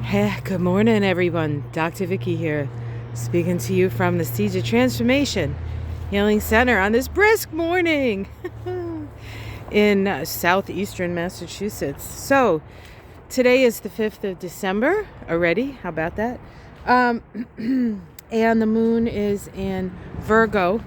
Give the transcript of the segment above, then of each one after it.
Hey, good morning, everyone. Dr. Vicky here, speaking to you from the Seeds of Transformation Healing Center on this brisk morning in southeastern Massachusetts. So, today is the 5th of December already. How about that? And the moon is in Virgo.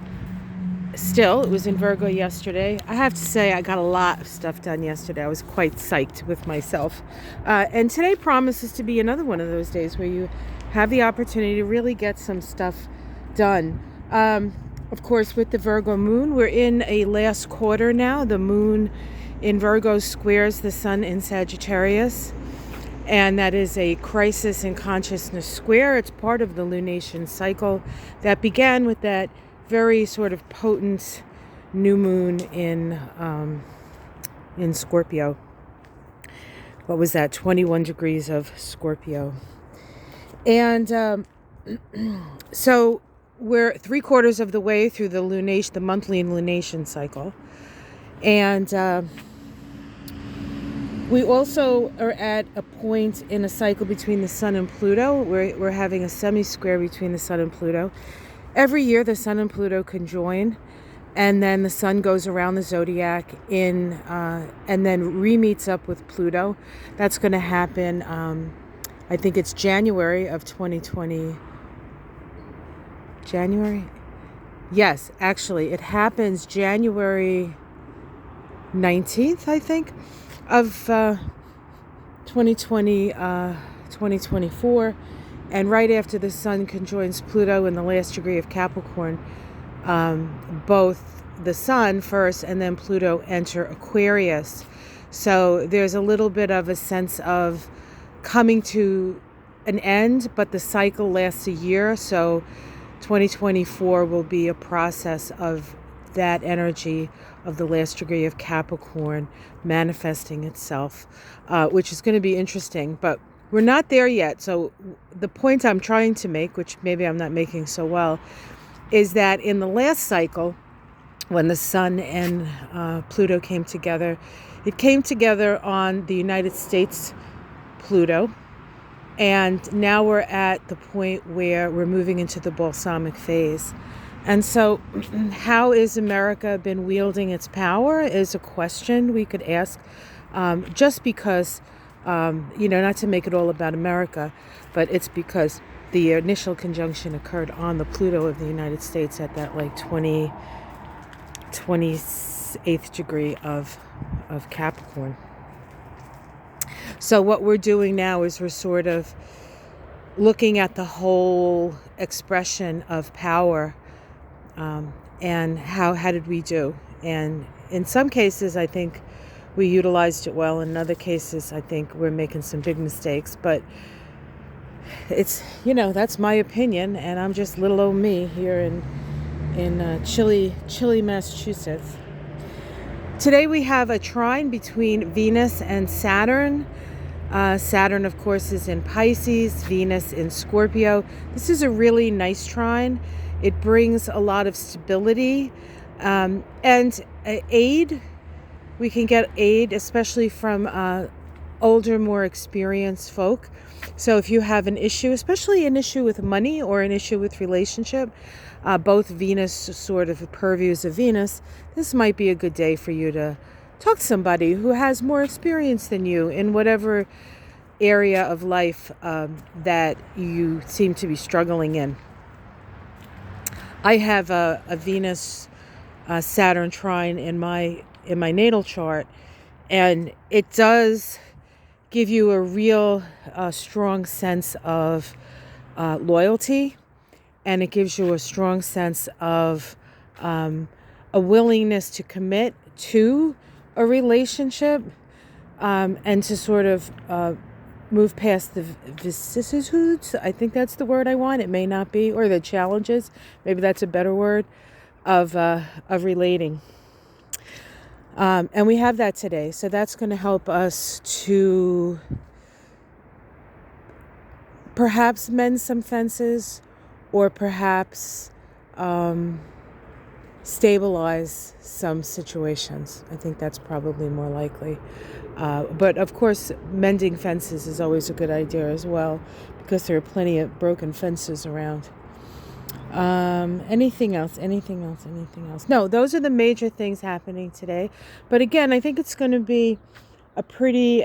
Still, it was in Virgo yesterday. I have to say I got a lot of stuff done yesterday. I was quite psyched with myself. And today promises to be another one of those days where you have the opportunity to really get some stuff done. Of course, with the Virgo moon, we're in a last quarter now. The moon in Virgo squares the sun in Sagittarius. And that is a crisis in consciousness square. It's part of the lunation cycle that began with that very sort of potent new moon in Scorpio. What was that? 21 degrees of Scorpio. And so we're 3/4 of the way through the monthly lunation cycle. And we also are at a point in a cycle between the sun and Pluto. We're having a semi-square between the sun and Pluto. Every year, the sun and Pluto conjoin, and then the sun goes around the zodiac and then re-meets up with Pluto. That's going to happen, I think it's January of 2020. January? Yes, actually, it happens January 19th, I think, of 2024. And right after the sun conjoins Pluto in the last degree of Capricorn, both the sun first and then Pluto enter Aquarius. So there's a little bit of a sense of coming to an end, but the cycle lasts a year. So 2024 will be a process of that energy of the last degree of Capricorn manifesting itself, which is going to be interesting. But we're not there yet. So the point I'm trying to make, which maybe I'm not making so well, is that in the last cycle, when the sun and Pluto came together, it came together on the United States Pluto. And now we're at the point where we're moving into the balsamic phase. And so how is America been wielding its power is a question we could ask, just because not to make it all about America, but it's because the initial conjunction occurred on the Pluto of the United States at that 28th degree of Capricorn. So what we're doing now is we're sort of looking at the whole expression of power, and how did we do? And in some cases, I think we utilized it well. In other cases, I think we're making some big mistakes. But it's, that's my opinion. And I'm just little old me here in chilly Massachusetts. Today we have a trine between Venus and Saturn. Saturn, of course, is in Pisces, Venus in Scorpio. This is a really nice trine. It brings a lot of stability and aid. We can get aid, especially from older, more experienced folk. So if you have an issue, especially an issue with money or an issue with relationship, both Venus sort of purviews of Venus, this might be a good day for you to talk to somebody who has more experience than you in whatever area of life that you seem to be struggling in. I have a Venus Saturn trine in my natal chart, and it does give you a real strong sense of loyalty, and it gives you a strong sense of a willingness to commit to a relationship, and to sort of move past the vicissitudes. I think that's the word I want. It may not be, or the challenges. Maybe that's a better word of relating. And we have that today. So that's going to help us to perhaps mend some fences, or perhaps stabilize some situations. I think that's probably more likely. But of course, mending fences is always a good idea as well, because there are plenty of broken fences around. Anything else? Anything else? Anything else? No, those are the major things happening today. But again, I think it's going to be a pretty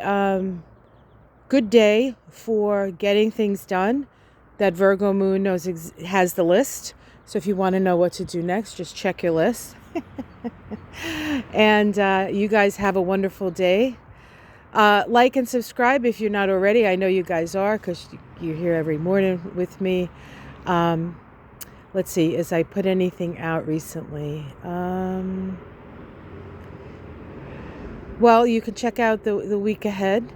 good day for getting things done. That Virgo Moon has the list. So if you want to know what to do next, just check your list. And you guys have a wonderful day. Like and subscribe if you're not already. I know you guys are, because you're here every morning with me. Let's see, as I put anything out recently. Well, you can check out the week ahead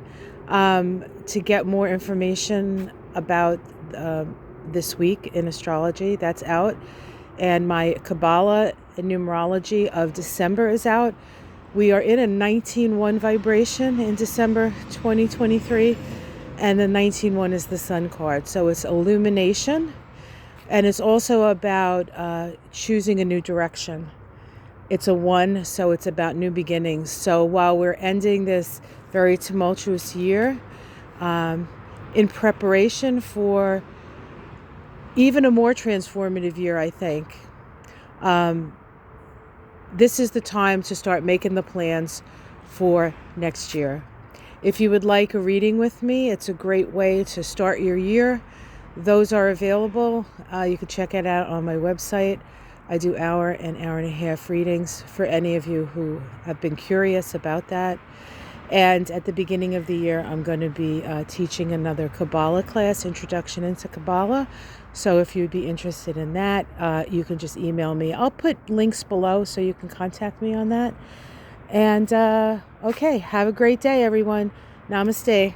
to get more information about this week in astrology. That's out. And my Kabbalah and numerology of December is out. We are in a 19-1 vibration in December 2023. And the 19-1 is the Sun card. So it's illumination. And it's also about choosing a new direction. It's a 1, so it's about new beginnings. So while we're ending this very tumultuous year, in preparation for even a more transformative year, I think, this is the time to start making the plans for next year. If you would like a reading with me, it's a great way to start your year. Those are available. You can check it out on my website. I do hour and a half readings for any of you who have been curious about that. And at the beginning of the year, I'm going to be teaching another Kabbalah class, Introduction into Kabbalah. So if you'd be interested in that, you can just email me. I'll put links below so you can contact me on that. And okay, have a great day, everyone. Namaste.